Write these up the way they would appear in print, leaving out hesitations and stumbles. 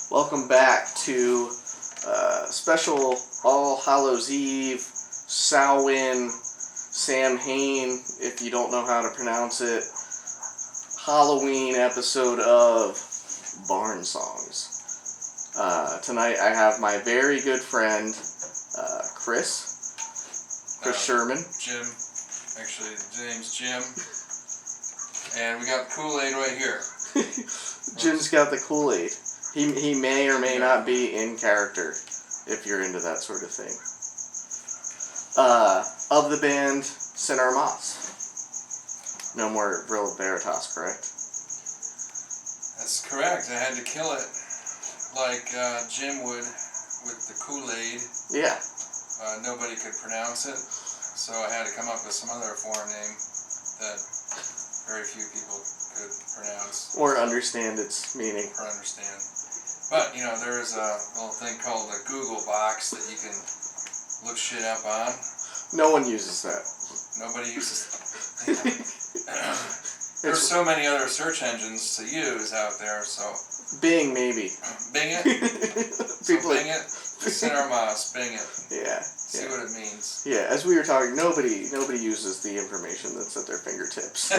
Welcome back to special All Hallows Eve, Samhain, Samhain, if you don't know how to pronounce it, Halloween episode of Barn Songs. Tonight I have my very good friend, Chris Sherman. Jim. Actually, his name's Jim. And we got the Kool-Aid right here. Jim's got the Kool-Aid. He may or may not be in character, if you're into that sort of thing. Of the band Armas. No more Vril Veritas, correct? That's correct. I had to kill it like Jim would with the Kool-Aid. Yeah. Nobody could pronounce it, so I had to come up with some other foreign name that very few people could pronounce. Or understand its meaning. Or understand. But, you know, there's a little thing called a Google box that you can look shit up on. No one uses that. Nobody uses There's so many other search engines to use out there, so... Bing, maybe. Bing it? People Bing it? Armas, Bing it. Yeah. See what it means. Yeah, as we were talking, nobody uses the information that's at their fingertips.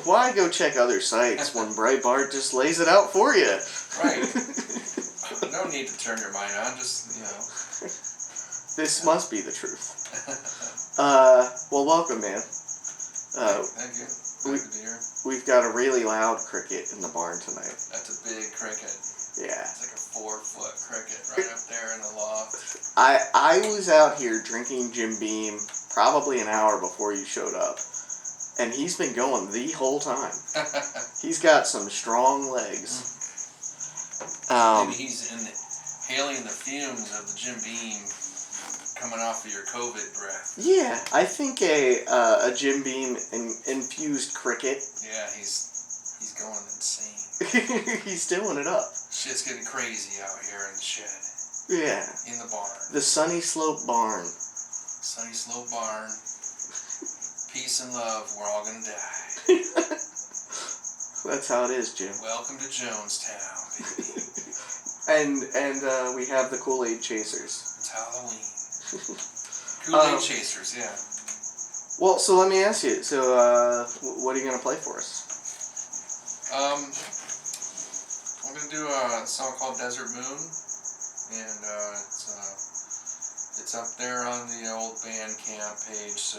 Why go check other sites when Breitbart just lays it out for you? Right. No need to turn your mind on, just, you know. This must be the truth. Well, welcome, man. Thank you. Good to be here. We've got a really loud cricket in the barn tonight. That's a big cricket. Yeah. It's like a 4-foot cricket right up there in the loft. I was out here drinking Jim Beam probably an hour before you showed up. And he's been going the whole time. He's got some strong legs. Maybe he's inhaling the fumes of the Jim Beam coming off of your COVID breath. Yeah, I think a Jim Beam infused cricket. Yeah, he's going insane. He's doing it up. Shit's getting crazy out here in the shed. Yeah. In the barn. The Sunny Slope Barn. Sunny Slope Barn. Peace and love, we're all gonna die. That's how it is, Jim. Welcome to Jonestown, baby. And we have the Kool-Aid Chasers. It's Halloween. Kool-Aid Chasers, yeah. Well, so let me ask you. So, what are you gonna play for us? I'm gonna do a song called Desert Moon, and it's up there on the old Bandcamp page. So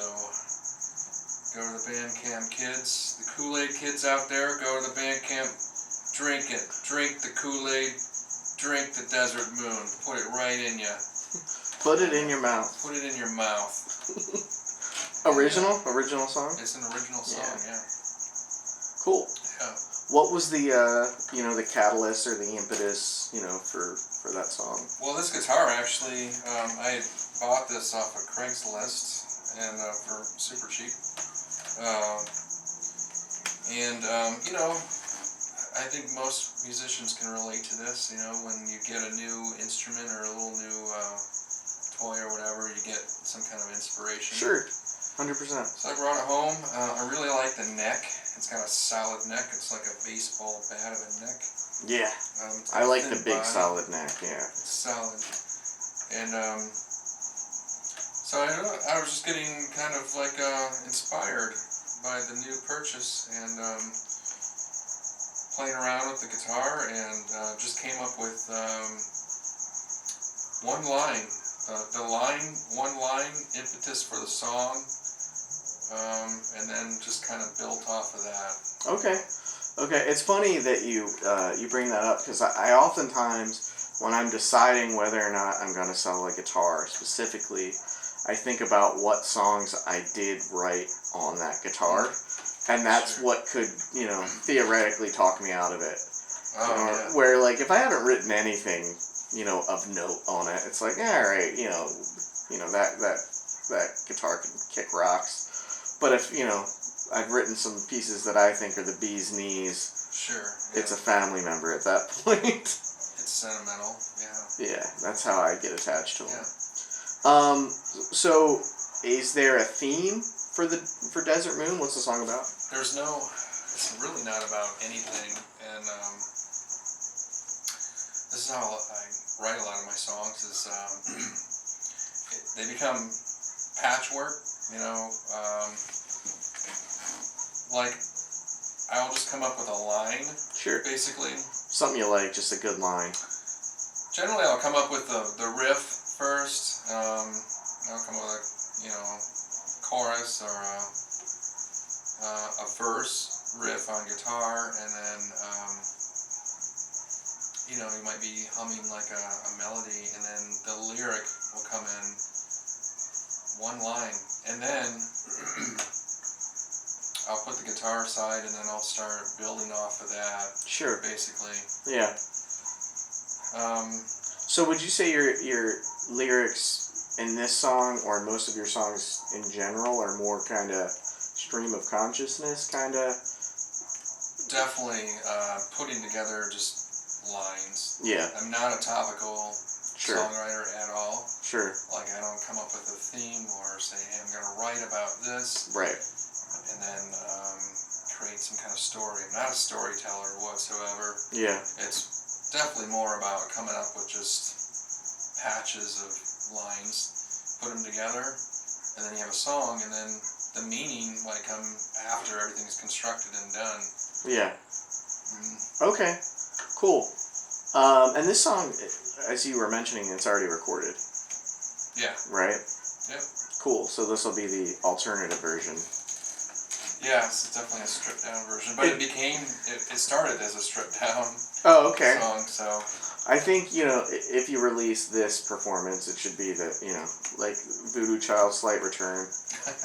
go to the Bandcamp kids, the Kool-Aid kids out there. Go to the Bandcamp, drink it, drink the Kool-Aid, drink the Desert Moon. Put it right in you. Put it in your mouth. Put it in your mouth. Original song? It's an original song, yeah. Cool. Yeah. What was the the catalyst or the impetus, for that song? Well, this guitar actually, I bought this off of Craigslist and for super cheap. I think most musicians can relate to this. When you get a new instrument or a little new toy or whatever, you get some kind of inspiration. Sure, 100%. So I brought it home. I really like the neck. It's got a solid neck. It's like a baseball bat of a neck. Yeah, I like the big solid neck, yeah. It's solid. And so I was just getting kind of like inspired by the new purchase and playing around with the guitar and just came up with one line. One line impetus for the song, and then just kind of built off of that. Okay. It's funny that you bring that up because I oftentimes, when I'm deciding whether or not I'm going to sell a guitar specifically, I think about what songs I did write on that guitar, and that's what could theoretically talk me out of it. Yeah. Where like if I haven't written anything of note on it, it's like, yeah, all right, that guitar can kick rocks. But if, I've written some pieces that I think are the bee's knees, sure, yeah. It's a family member at that point. It's sentimental, yeah. Yeah, that's how I get attached to them. Yeah. So is there a theme for Desert Moon? What's the song about? It's really not about anything, and this is how I write a lot of my songs. Is they become patchwork. You know, like I'll just come up with a line. Sure. Basically. Something you like, just a good line. Generally, I'll come up with the riff first. I'll come up with a chorus or a verse riff on guitar, and then you might be humming like a melody, and then the lyric will come in one line, and then I'll put the guitar aside, and then I'll start building off of that. Sure. Basically. Yeah. So would you say your lyrics in this song, or in most of your songs in general, are more kind of stream of consciousness, kind of? Definitely putting together just lines. Yeah. I'm not a topical songwriter at all. Sure. Like, I don't come up with a theme or say, hey, I'm going to write about this. Right. And then create some kind of story. I'm not a storyteller whatsoever. Yeah. It's definitely more about coming up with just patches of lines, put them together, and then you have a song, and then the meaning might come after everything's constructed and done. Yeah. Okay. Cool. And this song, as you were mentioning, it's already recorded. Yeah. Right? Yep. Cool. So this will be the alternative version. Yeah, it's definitely a stripped down version, but it started as a stripped down song, so. I think, if you release this performance, it should be like Voodoo Child Slight Return.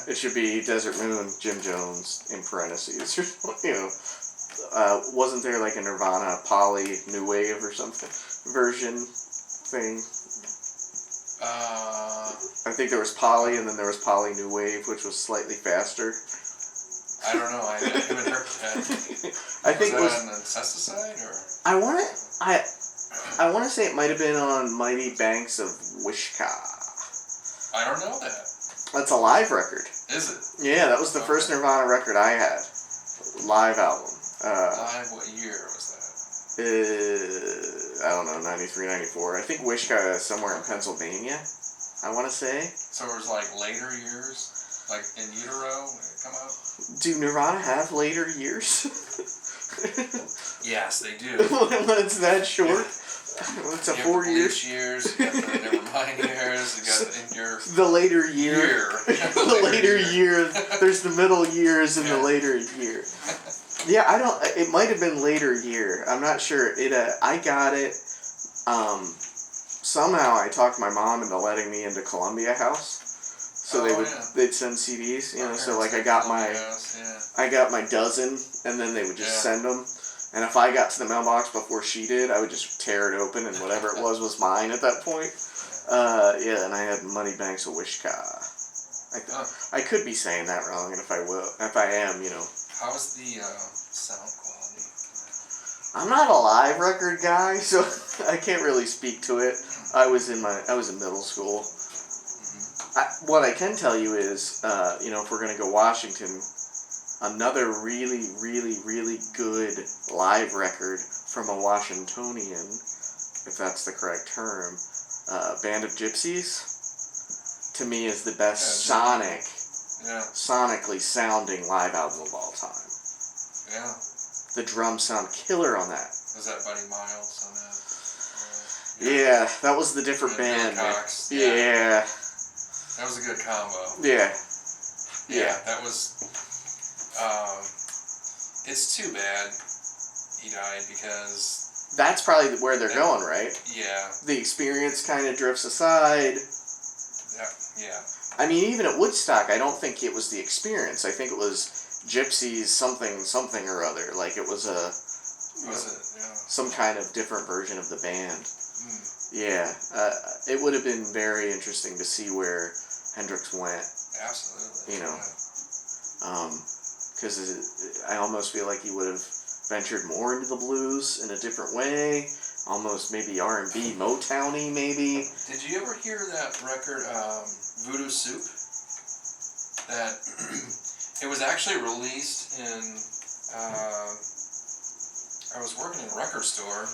It should be Desert Moon, Jim Jones, in parentheses. Wasn't there like a Nirvana Poly New Wave or something version thing? I think there was Poly, and then there was Poly New Wave, which was slightly faster. I don't know. I haven't heard that. I think was it was an Incesticide, or I want to say it might have been on Mighty Banks of Wishkah. I don't know that. That's a live record. Is it? Yeah, that was the first Nirvana record I had. Live album. Live? What year was I don't know, 93, 94. I think Wishkah is somewhere in Pennsylvania, I want to say. So it was like later years? Like in utero when it come out? Do Nirvana have later years? Yes, they do. When it's that short? It's a 4 years. Years, you got the Nevermind years, you got the later year. The later year. There's the middle years and the later year. Yeah, it might have been later year. I'm not sure. I got it, somehow I talked my mom into letting me into Columbia House. So they'd send CDs, so like I got my dozen, and then they would just send them. And if I got to the mailbox before she did, I would just tear it open, and whatever it was mine at that point. And I had Money Banks of Wishkah. I could be saying that wrong, and if I am, How's the sound quality? I'm not a live record guy, so I can't really speak to it. I was in middle school. What I can tell you is, if we're gonna go Washington, another really, really, really good live record from a Washingtonian, if that's the correct term, Band of Gypsies, to me is the best sonically sounding live album of all time. Yeah. The drums sound killer on that. Was that Buddy Miles on that? Yeah, that was the different band. Cox. Yeah. That was a good combo. Yeah. That was. It's too bad he died because. That's probably where they're going, right? Yeah. The experience kind of drifts aside. Yeah. I mean, even at Woodstock, I don't think it was the experience. I think it was Gypsies something or other. Like it was some kind of different version of the band. Yeah. It would have been very interesting to see where Hendrix went. Absolutely. Because I almost feel like he would have ventured more into the blues in a different way. Almost maybe R&B, Motown-y maybe. Did you ever hear that record, Voodoo Soup? That it was actually released in. I was working in a record store,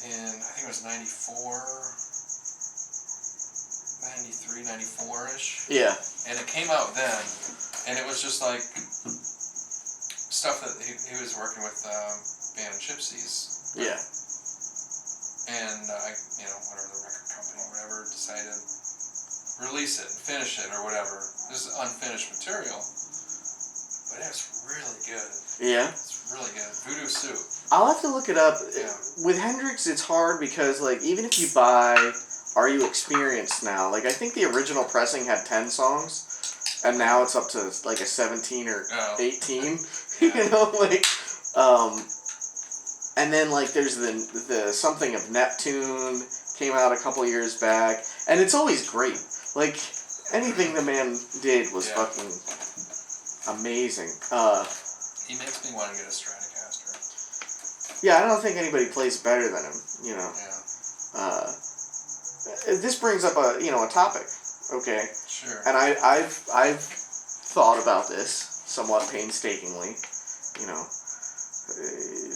in, I think it was 93, 94-ish. Yeah. And it came out then, and it was just like stuff that he was working with band Gypsies. Yeah. And whatever the record company, whatever, decided to release it and finish it or whatever. This is unfinished material, but it's really good. Yeah. It's really good. Voodoo Soup. I'll have to look it up. Yeah. With Hendrix, it's hard because, like, even if you buy Are You Experienced Now, like, I think the original pressing had 10 songs, and now it's up to, like, a 17 or 18. Yeah. You know, like, and then, like, there's the Something of Neptune came out a couple years back, and it's always great. Like, anything the man did was fucking amazing. He makes me want to get a Stratocaster. Yeah, I don't think anybody plays better than him, you know. Yeah. This brings up a topic, okay? Sure. And I've thought about this somewhat painstakingly, you know.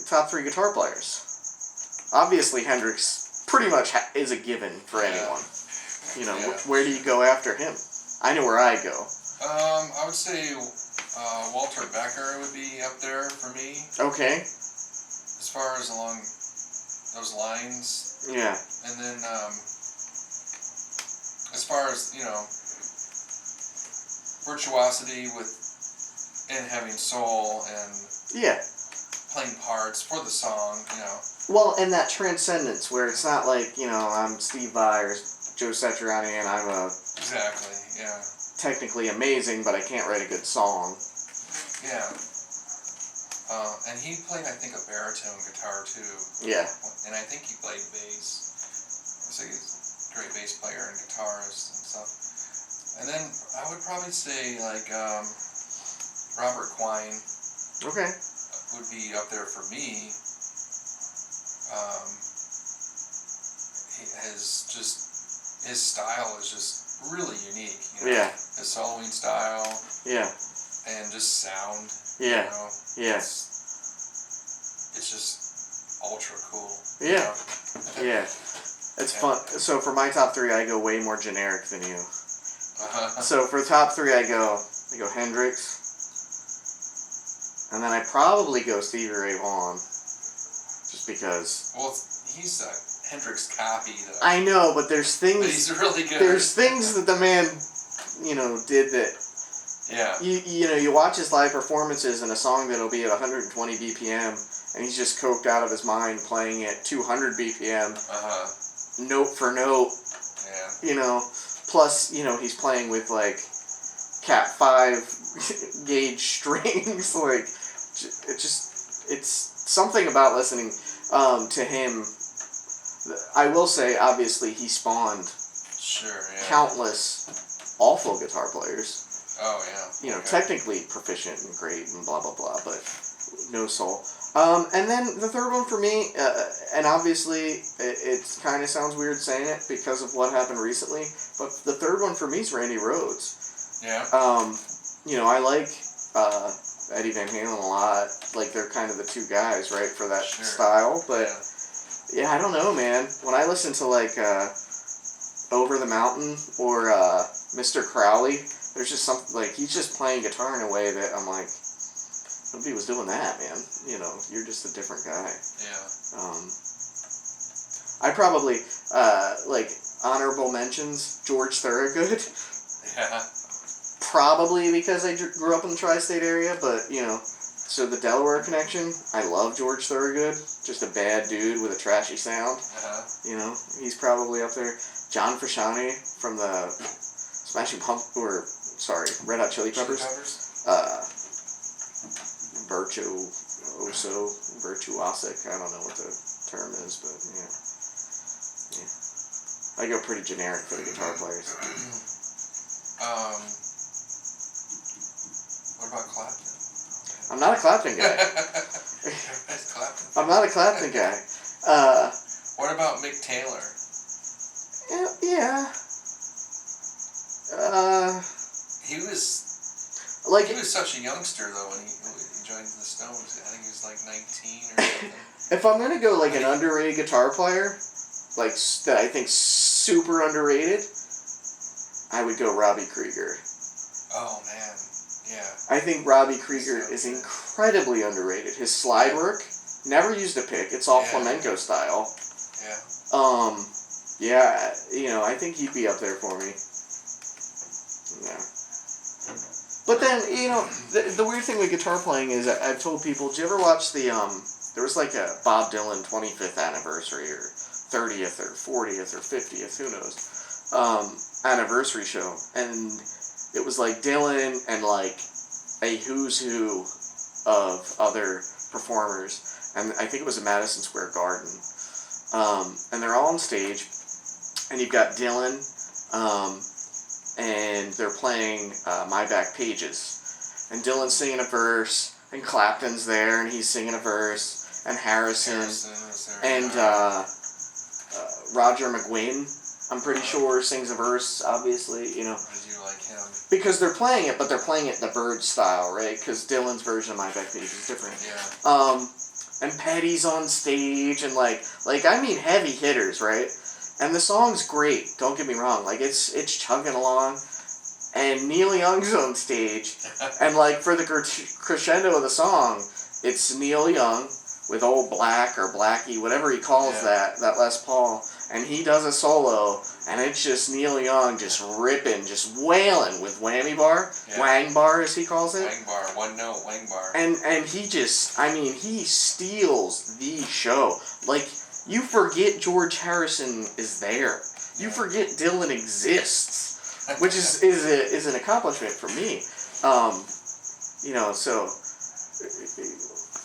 Top 3 guitar players. Obviously, Hendrix pretty much is a given for anyone. You know, where do you go after him? I know where I go. I would say Walter Becker would be up there for me. Okay. As far as along those lines. Yeah. And then as far as, virtuosity and having soul and playing parts for the song, Well, and that transcendence where it's not like, I'm Steve Vai or Joe Satriani and I'm Exactly, yeah. technically amazing, but I can't write a good song. Yeah. And he played, I think, a baritone guitar, too. Yeah. And I think he played bass. So he's a great bass player and guitarist and stuff. And then I would probably say, like, Robert Quine. Okay. Would be up there for me. His style is just really unique. Yeah. His soloing style. Yeah. And just sound. Yeah. Yeah. It's just ultra cool. Yeah. Yeah. It's fun. So for my top 3, I go way more generic than you. So for top 3, I go Hendrix. And then I probably go Stevie Ray Vaughan. Just because. Well, he's a Hendrix copy, though. I know, but there's things. But he's really good. There's things that the man, did that. Yeah. You watch his live performances in a song that'll be at 120 BPM, and he's just coked out of his mind playing at 200 BPM. Note for note. Yeah. Plus, he's playing with, like, Cat 5 gauge strings. Like, it's something about listening to him. I will say, obviously, he spawned countless awful guitar players. Oh, yeah. Technically proficient and great and blah, blah, blah, but no soul. And then the third one for me, and obviously it kind of sounds weird saying it because of what happened recently, but the third one for me is Randy Rhoads. Yeah. I like Eddie Van Halen a lot. Like, they're kind of the two guys, right, for that style. But, yeah, I don't know, man. When I listen to, like, Over the Mountain or Mr. Crowley, there's just something, like, he's just playing guitar in a way that I'm like, nobody was doing that, man. You're just a different guy. Yeah. I probably, honorable mentions, George Thorogood. Yeah. Probably because I grew up in the tri-state area, but, so the Delaware connection, I love George Thorogood. Just a bad dude with a trashy sound. He's probably up there. John Frusciante from the Smashing Red Hot Chili Peppers. Virtuosic, I don't know what the term is, but, yeah. I go pretty generic for the guitar players. What about Clapton? I'm not a Clapton guy. I'm not a Clapton guy. What about Mick Taylor? Yeah. He was... like he was such a youngster though when he joined the Stones. I think he was like 19 or something. if I'm gonna go like an underrated guitar player, like that I think super underrated, I would go Robbie Krieger. Oh man, yeah. I think Robbie Krieger is incredibly underrated. His slide work, never used a pick. It's all flamenco style. Yeah. Yeah, you know, I think he'd be up there for me. Yeah. But then, you know, the weird thing with guitar playing is I've told people, did you ever watch there was like a Bob Dylan 25th anniversary or 30th or 40th or 50th, who knows, anniversary show. And it was like Dylan and like a who's who of other performers. And I think it was in Madison Square Garden. And they're all on stage. And you've got Dylan, and they're playing My Back Pages. And Dylan's singing a verse, and Clapton's there, and he's singing a verse, and Harrison and Roger McGuinn, I'm pretty sure, sings a verse, obviously, you know. Why do you like him? Because they're playing it, but they're playing it the Bird style, right? Because Dylan's version of My Back Page is different. Yeah. And Petty's on stage, and like I mean heavy hitters, right? And the song's great, don't get me wrong, like it's chugging along, and Neil Young's on stage, and like for the crescendo of the song, it's Neil Young with old Black or Blackie, whatever he calls that Les Paul, and he does a solo, and it's just Neil Young just ripping, just wailing with whammy bar, wang bar as he calls it. Wang bar, one note, wang bar. And he just, I mean, he steals the show. Like, you forget George Harrison is there. You forget Dylan exists, which is an accomplishment for me. You know, so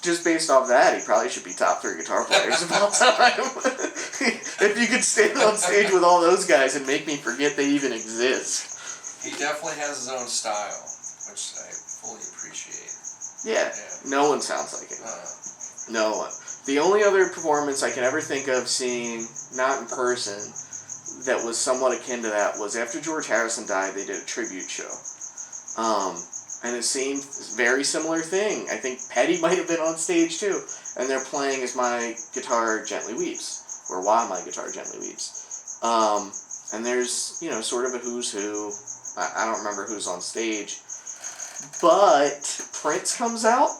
just based off that, he probably should be top 3 guitar players of all time. If you could stand on stage with all those guys and make me forget they even exist. He definitely has his own style, which I fully appreciate. Yeah. No one sounds like it. No one. The only other performance I can ever think of seeing, not in person, that was somewhat akin to that was after George Harrison died, they did a tribute show. And it seemed very similar thing. I think Petty might have been on stage too. And they're playing As My Guitar Gently Weeps, or While My Guitar Gently Weeps. And there's, you know, sort of a who's who. I don't remember who's on stage. But Prince comes out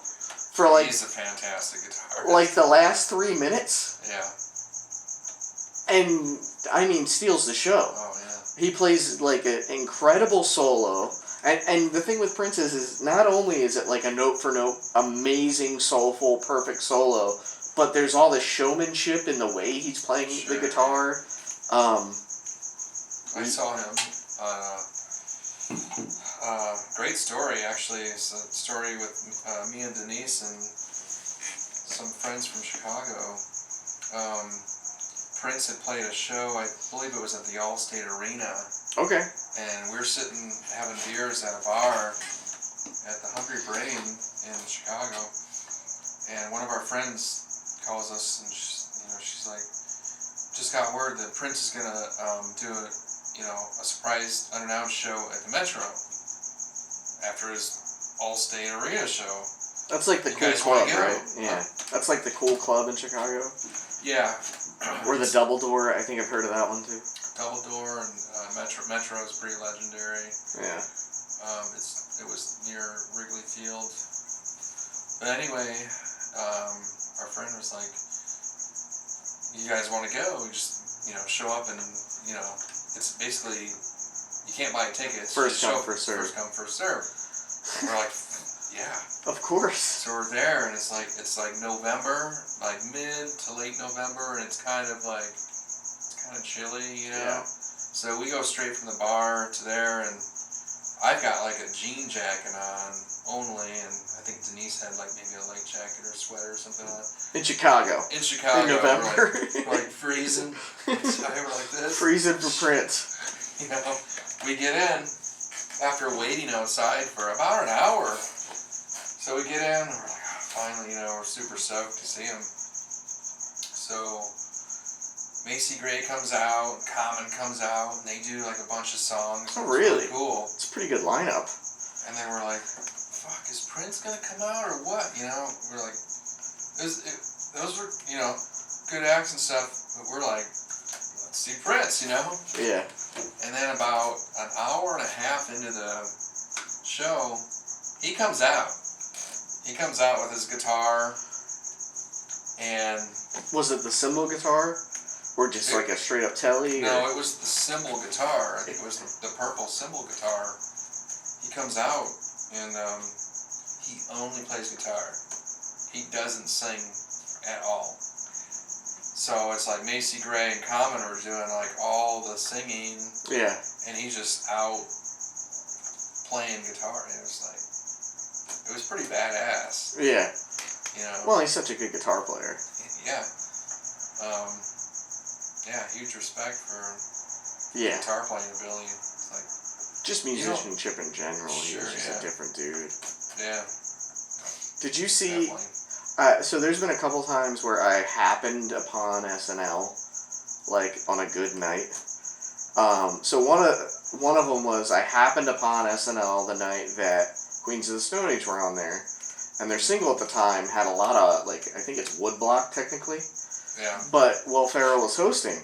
for like... He's a fantastic guitarist. Like the last 3 minutes. Yeah. And, I mean, steals the show. Oh, yeah. He plays like an incredible solo. And the thing with Prince is not only is it like a note for note, amazing, soulful, perfect solo, but there's all the showmanship in the way he's playing the guitar. I saw him on great story, actually. It's a story with me and Denise and some friends from Chicago. Prince had played a show, I believe it was at the Allstate Arena. Okay. And we're sitting having beers at a bar at the Hungry Brain in Chicago. And one of our friends calls us, and she's like, just got word that Prince is going to do a surprise unannounced show at the Metro after his Allstate Arena show. That's like the Cool Club, right? Yeah. That's like the Cool Club in Chicago. Yeah. Or the Double Door. I think I've heard of that one too. Double Door and Metro is pretty legendary. Yeah. It was near Wrigley Field. But anyway, our friend was like, "You guys want to go? Just show up and it's basically you can't buy tickets. First come, first serve. First come, first serve." We're like, "Yeah, of course." So we're there, and it's like November, like mid to late November, and it's kind of chilly, Yeah. So we go straight from the bar to there, and I've got like a jean jacket on only, and I think Denise had like maybe a light jacket or sweater or something on. In Chicago. In Chicago. In November. We're like freezing. So we're like this. Freezing for Prince. We get in after waiting outside for about an hour. So we get in, and we're like, finally, we're super stoked to see him. So Macy Gray comes out, Common comes out, and they do like a bunch of songs. Oh, really? Cool. It's a pretty good lineup. And then we're like, fuck, is Prince gonna come out or what? You know, we're like, those were, you know, good acts and stuff, but we're like, let's see Prince, you know? Yeah. And then about an hour and a half into the show, he comes out. He comes out with his guitar, and... Was it the cymbal guitar? Or just like a straight up telly? No, it was the cymbal guitar. I think it was the purple cymbal guitar. He comes out, and he only plays guitar. He doesn't sing at all. So it's like Macy Gray and Common were doing like all the singing. Yeah. And he's just out playing guitar. And it was pretty badass. Yeah. You know. Well, he's such a good guitar player. Yeah. Yeah, huge respect for guitar playing ability. It's like, just musicianship in general. Sure, he's just a different dude. Yeah. Did you see? So there's been a couple times where I happened upon SNL, like on a good night. So one of them was I happened upon SNL the night that Queens of the Stone Age were on there, and their single at the time had a lot of I think it's woodblock technically. Yeah. But Will Ferrell was hosting.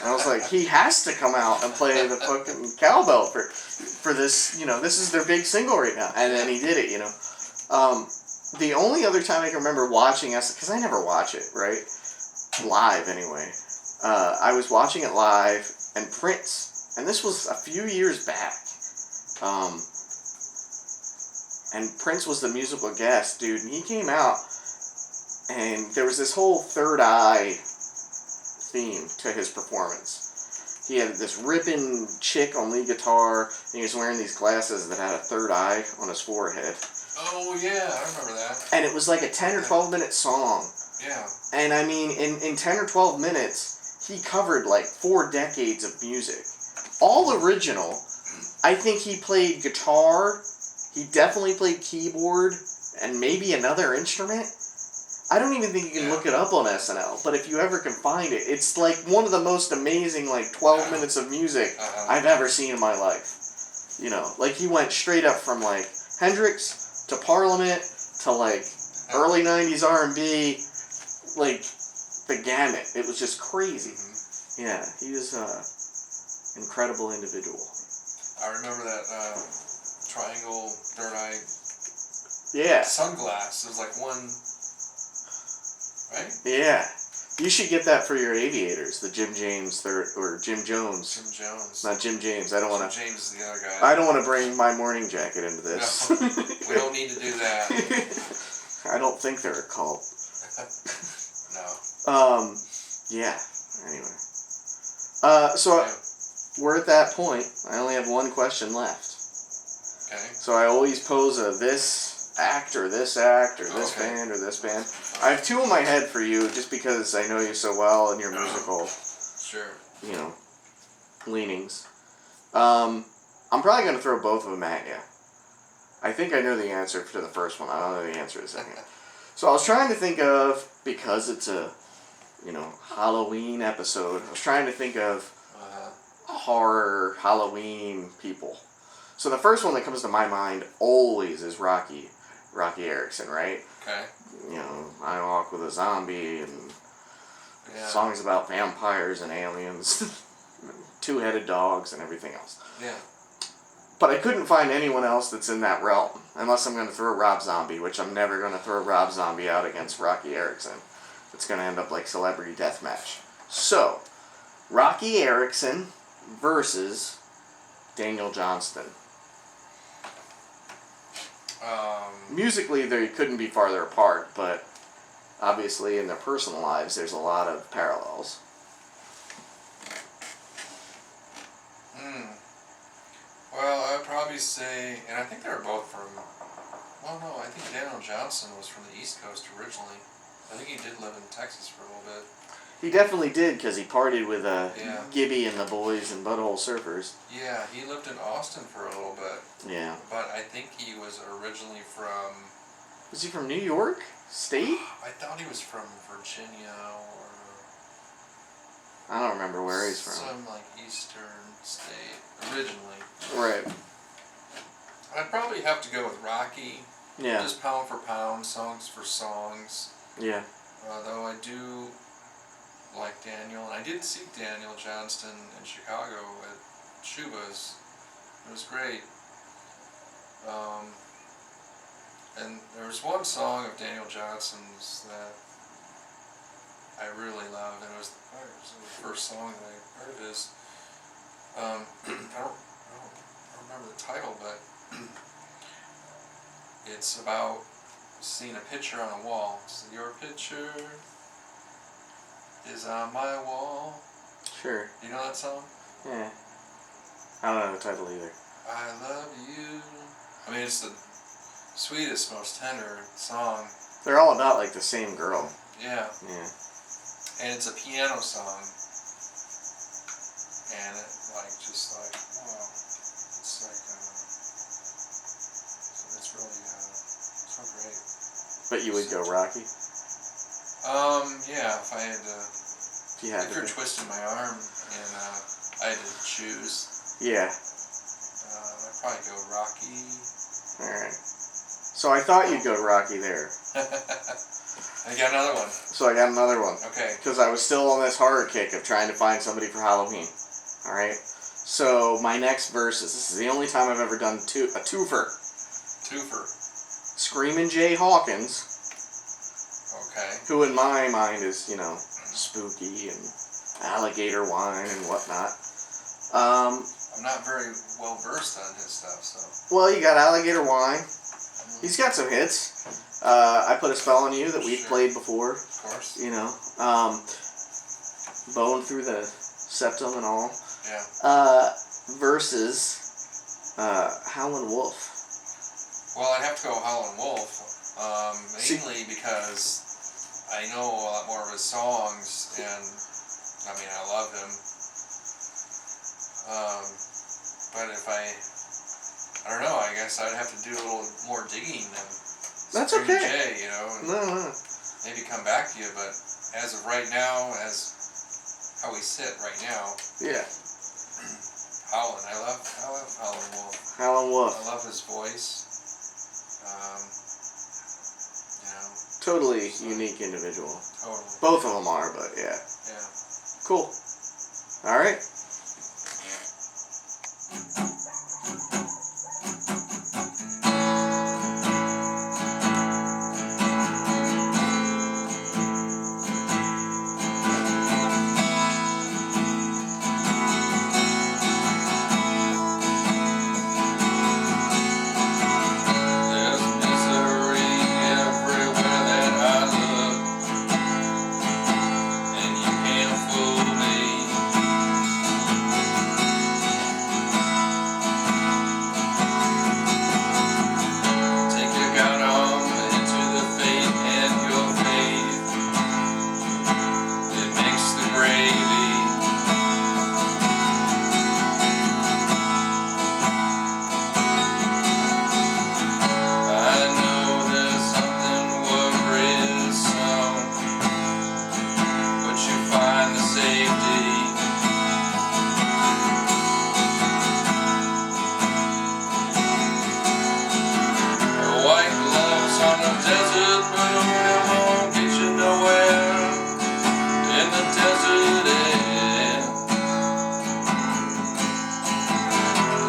And I was like, he has to come out and play the fucking cowbell for this, this is their big single right now. And then he did it, The only other time I can remember watching because I never watch it, right? Live, anyway. I was watching it live, and Prince, and this was a few years back, and Prince was the musical guest, dude, and he came out, and there was this whole third eye theme to his performance. He had this ripping chick on lead guitar, and he was wearing these glasses that had a third eye on his forehead. Oh, yeah, I remember that. And it was like a 10 or 12 minute song. Yeah. And I mean, in 10 or 12 minutes, he covered like 4 decades of music. All original. I think he played guitar, he definitely played keyboard, and maybe another instrument. I don't even think you can look it up on SNL, but if you ever can find it, it's like one of the most amazing 12 minutes of music I've ever seen in my life. He went straight up from Hendrix to Parliament to early 90s R&B, the gamut. It was just crazy. Mm-hmm. Yeah, he was an incredible individual. I remember that triangle third eye sunglass. It was one... Right? Yeah. You should get that for your aviators, the Jim James or Jim Jones. Jim Jones. Not Jim James. I don't want to. Jim James is the other guy. I don't want to bring my morning jacket into this. No, we don't need to do that. I don't think they're a cult. No. Yeah. Anyway. We're at that point. I only have one question left. Okay. So I always pose this act or this band or this band. I have 2 in my head for you just because I know you so well and your musical leanings. I'm probably going to throw both of them at you. I think I know the answer to the first one. I don't know the answer to the second. So I was trying to think of, because it's a Halloween episode, I was trying to think of horror Halloween people. So the first one that comes to my mind always is Rocky Erickson, right? Okay. I Walk with a Zombie and songs about vampires and aliens, 2-headed dogs and everything else. Yeah. But I couldn't find anyone else that's in that realm, unless I'm going to throw Rob Zombie, which I'm never going to throw Rob Zombie out against Rocky Erickson. It's going to end up like Celebrity Deathmatch. So, Rocky Erickson versus Daniel Johnston. Musically, they couldn't be farther apart, but obviously in their personal lives, there's a lot of parallels. Well, I'd probably say, and I think they were both from, well, no, I think Daniel Johnston was from the East Coast originally. I think he did live in Texas for a little bit. He definitely did, because he partied with Gibby and the boys and Butthole Surfers. Yeah, he lived in Austin for a little bit. Yeah. But I think he was originally from... Was he from New York State? I thought he was from Virginia or... I don't remember where he's from. Some eastern state, originally. Right. I'd probably have to go with Rocky. Yeah. Just pound for pound, songs for songs. Yeah. Though I do like Daniel, and I did see Daniel Johnston in Chicago at Shuba's. It was great. And there was one song of Daniel Johnston's that I really loved, and it was the first song that I heard of his. I don't remember the title, but it's about seeing a picture on a wall. So your picture is on my wall. Sure. You know that song? Yeah. I don't know the title either. I love you. I mean, it's the sweetest, most tender song. They're all about like the same girl. Yeah. Yeah. And it's a piano song. And it, just like, wow. It's like, it's really, so great. But you would go Rocky? Yeah, if I had to, If you're twisting my arm and I had to choose, Yeah. I'd probably go Rocky. Alright. So I thought you'd go Rocky there. I got another one. So I got another one. Okay. Because I was still on this horror kick of trying to find somebody for Halloween. Alright? So my next verses, this is the only time I've ever done a twofer. Twofer. Screamin' Jay Hawkins, Okay. who in my mind is, spooky and alligator wine and whatnot. I'm not very well versed on his stuff, so. Well, you got alligator wine. He's got some hits. I Put a Spell on You that we've played before. Of course. Bone Through the Septum and all. Yeah. Versus Howlin' Wolf. Well, I'd have to go Howlin' Wolf, mainly because I know a lot more of his songs, and I mean, I love him. But if I don't know, I guess I'd have to do a little more digging than That's Screamin' okay. Jay, and No. maybe come back to you, but as of right now, as how we sit right now, Yeah. Howlin', I love Howlin' Wolf. Howlin' Wolf. I love his voice. Totally unique individual. Totally. Both of them are, but yeah. Yeah. Cool. Alright.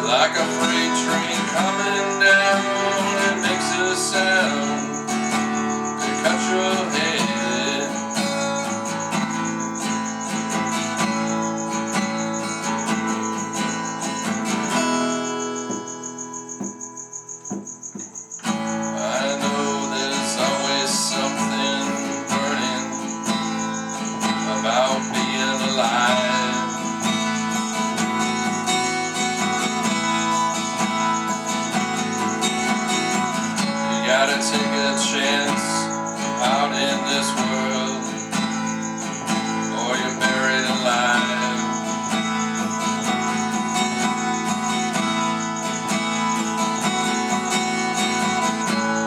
Like a freight train coming down, it makes a sound to cut your head. I know there's always something burning about being alive. Gotta take a chance out in this world, or you're buried alive.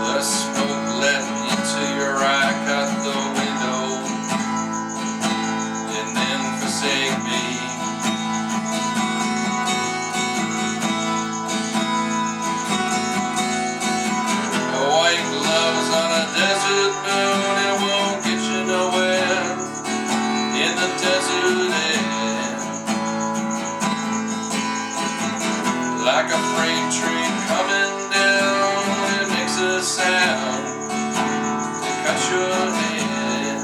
The smoke let into your eye, cut the window, and then forsake me. A white sound that cut your head.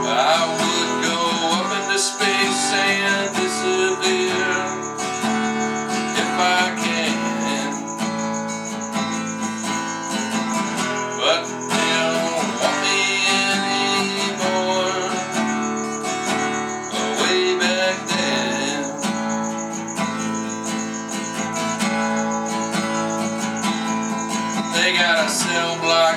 I would go up into space and disappear if I can, but they don't want me anymore. Way back then, they got a cell block